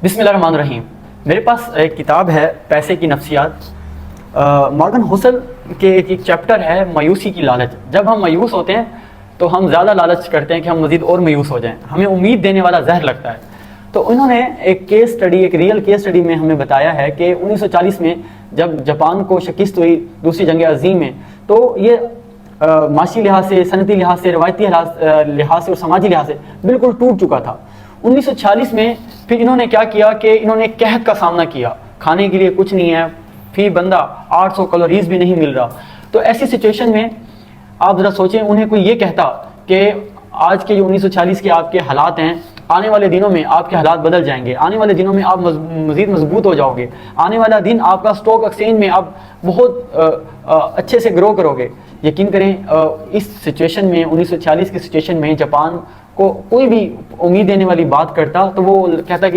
بسم اللہ الرحمن الرحیم۔ میرے پاس ایک کتاب ہے پیسے کی نفسیات۔ مارگن ہوسل کے ایک چیپٹر ہے مایوسی کی لالچ۔ جب ہم مایوس ہوتے ہیں تو ہم زیادہ لالچ کرتے ہیں کہ ہم مزید اور مایوس ہو جائیں، ہمیں امید دینے والا زہر لگتا ہے۔ تو انہوں نے ایک کیس اسٹڈی، ایک ریئل کیس اسٹڈی میں ہمیں بتایا ہے کہ 1940 میں جب جاپان کو شکست ہوئی دوسری جنگ عظیم میں، تو یہ معاشی لحاظ سے، صنعتی لحاظ سے، روایتی لحاظ سے اور سماجی لحاظ سے بالکل ٹوٹ چکا تھا۔ 1946 میں پھر انہوں نے کیا کیا کہ انہوں نے قحط کا سامنا کیا، کھانے کے لیے کچھ نہیں ہے، فی بندہ 800 کیلوریز بھی نہیں مل رہا۔ تو ایسی سچویشن میں آپ ذرا سوچیں، انہیں کوئی یہ کہتا کہ آج کے جو 1940 کے آپ کے حالات ہیں، آنے والے دنوں میں آپ کے حالات بدل جائیں گے، آنے والے دنوں میں آپ مزید مضبوط ہو جاؤ گے، آنے والا دن آپ کا اسٹاک ایکسچینج میں آپ بہت اچھے سے گرو کرو گے۔ یقین کریں اس سچویشن میں، 1940 کی سچویشن میں جاپان کو کوئی بھی امید دینے والی بات کرتا تو وہ کہتا کہ